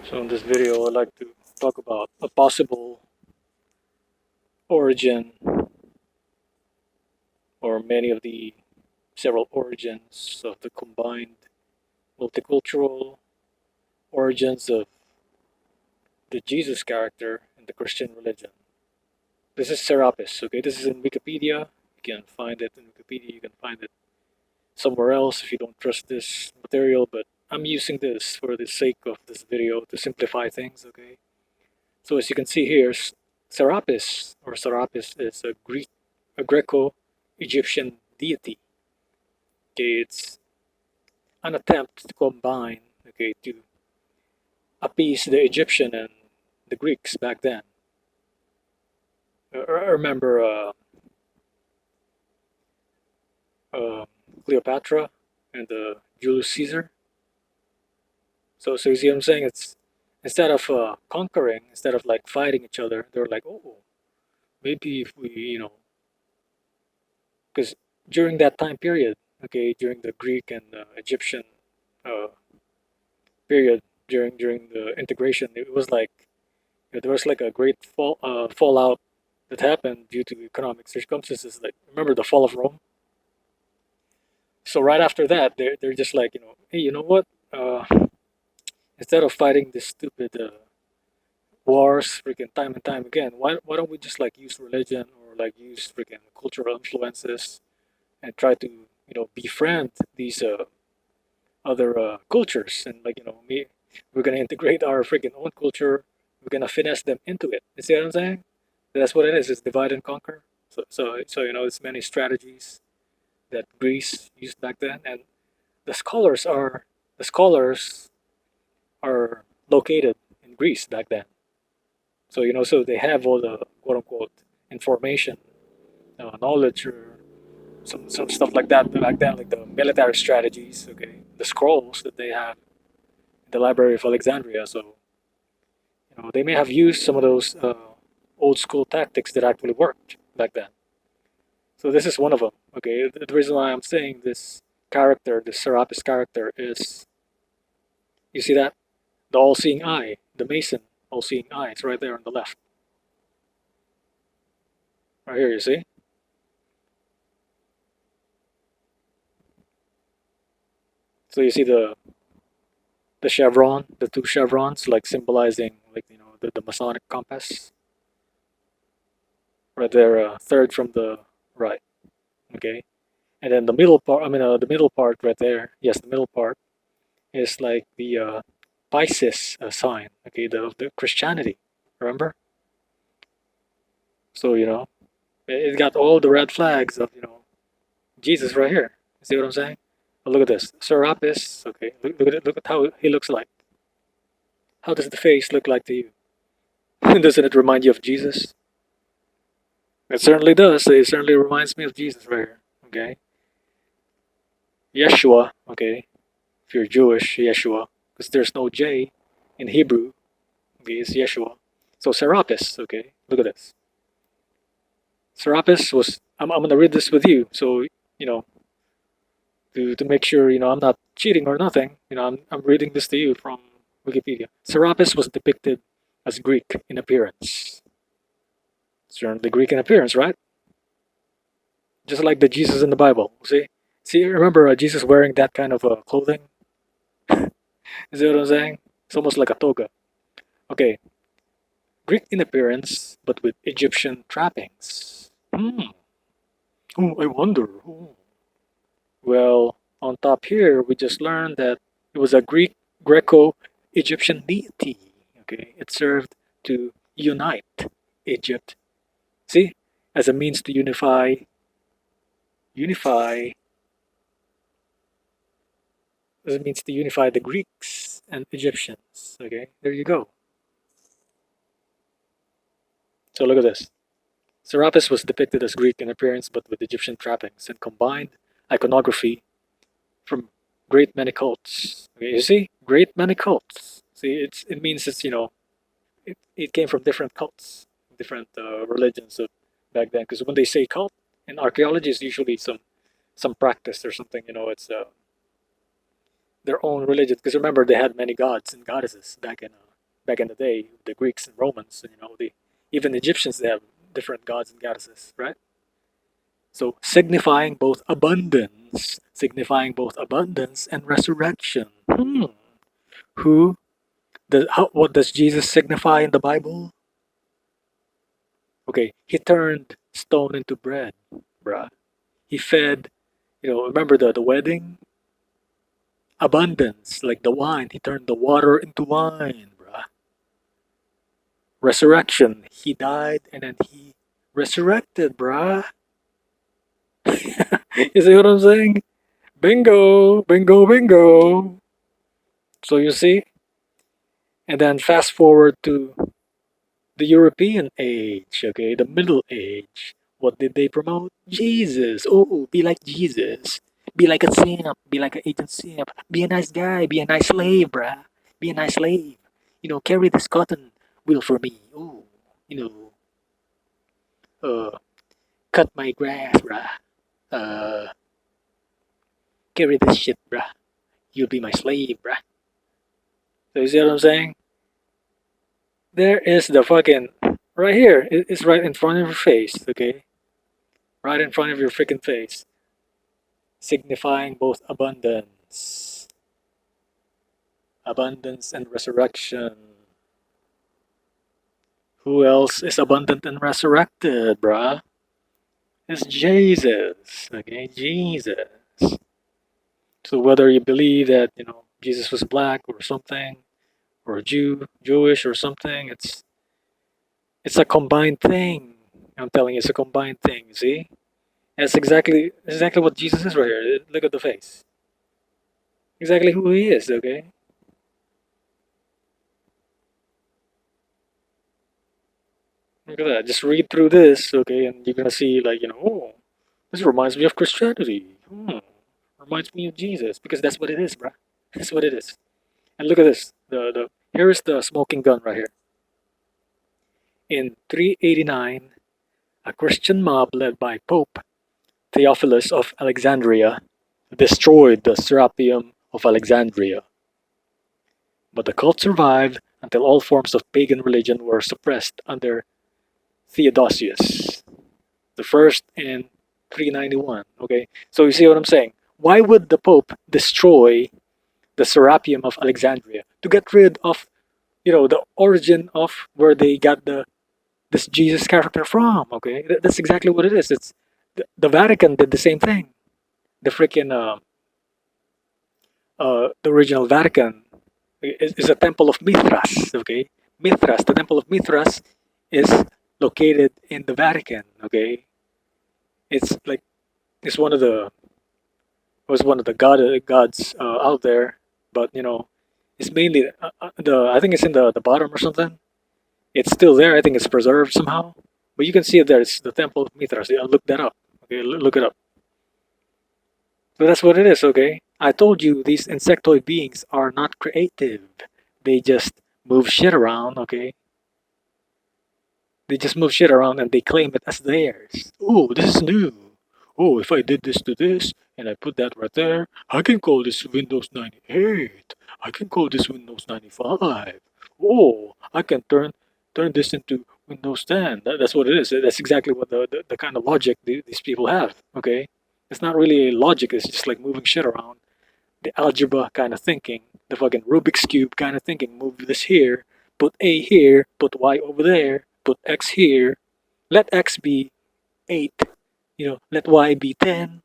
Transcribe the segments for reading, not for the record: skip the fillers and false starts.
So in this video, I'd like to talk about a possible origin or many of the several origins of the combined multicultural origins of the Jesus character in the Christian religion. This is Serapis, okay? This is in Wikipedia. You can find it in Wikipedia. You can find it somewhere else if you don't trust this material, but I'm using this for the sake of this video to simplify things, okay? So as you can see here, Serapis is a Greco-Egyptian deity. Okay, it's an attempt to combine, okay, to appease the Egyptian and the Greeks back then. Remember uh, Cleopatra and Julius Caesar. So you see what I'm saying? It's instead of conquering, instead of like fighting each other, they're like, oh, maybe if we, because during that time period, okay, during the Greek and Egyptian uh, period, during the integration, it was like there was like a great fallout that happened due to economic circumstances. Like remember the fall of Rome. So right after that, they're just like hey, you know what? Uh, Instead of fighting this stupid wars, freaking time and time again, why don't we just like use religion or like use freaking cultural influences and try to befriend these other cultures and like we're gonna integrate our freaking own culture. We're gonna finesse them into it. You see what I'm saying? That's what it is. It's divide and conquer. So it's many strategies that Greece used back then, and the scholars are the scholars are located in Greece back then. So so they have all the quote unquote information, knowledge, or some stuff like that back then, like the military strategies. Okay, the scrolls that they have in the Library of Alexandria. So they may have used some of those old school tactics that actually worked back then. So this is one of them. Okay, the reason why I'm saying this character, this Serapis character, is you see that the all-seeing eye, the Mason all-seeing eye. It's right there on the left, right here. You see. So you see the chevron, the two chevrons, like symbolizing like the Masonic compass, right there, third from the right. Okay, and then the middle part. I mean, the middle part right there. Yes, the middle part is like the Pisces sign. Okay, the Christianity. Remember? So it got all the red flags of Jesus right here. See what I'm saying? But look at this, Serapis. Okay, look at it. Look at how he looks like. How does the face look like to you? Doesn't it remind you of Jesus? It certainly does. It certainly reminds me of Jesus right here. Okay, Yeshua. Okay, if you're Jewish, Yeshua, because there's no J in Hebrew. Okay, it's Yeshua. So Serapis. Okay, look at this. Serapis was. I'm gonna read this with you. So to make sure I'm not cheating or nothing. I'm reading this to you from Wikipedia. Serapis was depicted as Greek in appearance. Certainly Greek in appearance, right? Just like the Jesus in the Bible. See, remember Jesus wearing that kind of clothing? You see what I'm saying? It's almost like a toga. Okay, Greek in appearance, but with Egyptian trappings. Hmm. Oh, I wonder. Oh. Well, on top here, we just learned that it was a Greco-Egyptian deity. Okay, it served to unite Egypt. See, as a means to unify, as a means to unify the Greeks and Egyptians. Okay, there you go. So look at this. Serapis was depicted as Greek in appearance, but with Egyptian trappings and combined iconography from great many cults. Okay, you see, great many cults. See, it means it came from different cults, different religions of back then. Because when they say cult in archaeology, is usually some practice or something. It's their own religion. Because remember, they had many gods and goddesses back in back in the day, the Greeks and Romans, and even Egyptians, they have different gods and goddesses, right? So signifying both abundance and resurrection. Who what does Jesus signify in the Bible? Okay, he turned stone into bread, bruh. He fed, remember the wedding? Abundance, like the wine. He turned the water into wine, bruh. Resurrection, he died and then he resurrected, bruh. You see what I'm saying? Bingo, bingo, bingo. So you see, and then fast forward to the European age, okay, the Middle Age. What did they promote? Jesus. Oh, be like Jesus. Be like a simp. Be like an agent simp. Be a nice guy. Be a nice slave, bruh. Be a nice slave. Carry this cotton wheel for me. Oh, you know, cut my grass, bruh. Uh, carry this shit, bruh. You'll be my slave, bruh. So you see what I'm saying? There is the fucking right here. It's right in front of your face, okay? Right in front of your freaking face, signifying both abundance and resurrection. Who else is abundant and resurrected, bruh? It's Jesus, okay? Jesus. So whether you believe that, Jesus was black or something, or Jewish or something, it's a combined thing. I'm telling you, it's a combined thing, see? That's exactly what Jesus is right here. Look at the face. Exactly who he is, okay? Look at that. Just read through this, okay, and you're gonna see, like, oh, this reminds me of Christianity. Reminds me of Jesus because that's what it is, bruh. That's what it is. And look at this. The here is the smoking gun right here. In 389, a Christian mob led by Pope Theophilus of Alexandria destroyed the Serapeum of Alexandria. But the cult survived until all forms of pagan religion were suppressed under Theodosius the first in 391. Okay, so you see what I'm saying? Why would the Pope destroy the Serapeum of Alexandria to get rid of the origin of where they got this Jesus character from? Okay, that's exactly what it is. It's the Vatican did the same thing. The freaking the original Vatican is a temple of Mithras. Okay, Mithras, the temple of Mithras, is located in the Vatican. Okay, it's like it's one of the was one of the gods out there, but it's mainly the I think it's in the bottom or something. It's still there. I think it's preserved somehow, but you can see it there. It's the Temple of Mithras. Yeah, look that up. Okay, look it up. So that's what it is. Okay, I told you these insectoid beings are not creative. They just move shit around. Okay, they just move shit around and they claim it as theirs. Oh, this is new. Oh, if I did this to this and I put that right there, I can call this Windows 98. I can call this Windows 95. Oh, I can turn this into Windows 10. That's what it is. That's exactly what the kind of logic these people have. Okay, it's not really logic. It's just like moving shit around. The algebra kind of thinking, the fucking Rubik's cube kind of thinking. Move this here, put A here, put Y over there, put X here. Let X be 8. Let Y be 10.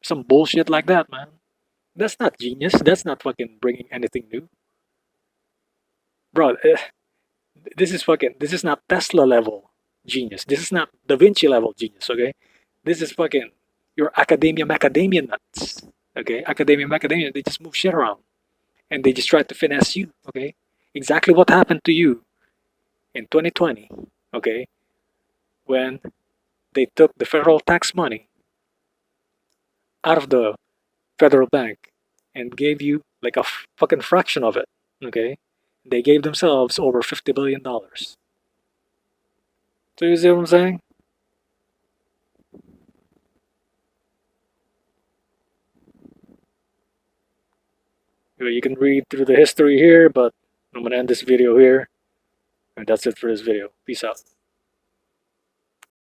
Some bullshit like that, man. That's not genius. That's not fucking bringing anything new. Bro, this is not Tesla level genius. This is not Da Vinci level genius, okay? This is fucking your academia macadamia nuts, okay? Academia macadamia, they just move shit around and they just try to finesse you, okay? Exactly what happened to you in 2020, okay? When they took the federal tax money out of the federal bank and gave you like a fucking fraction of it. Okay, they gave themselves over $50 billion. So you see what I'm saying? You can read through the history here, but I'm gonna end this video here, and that's it for this video. Peace out.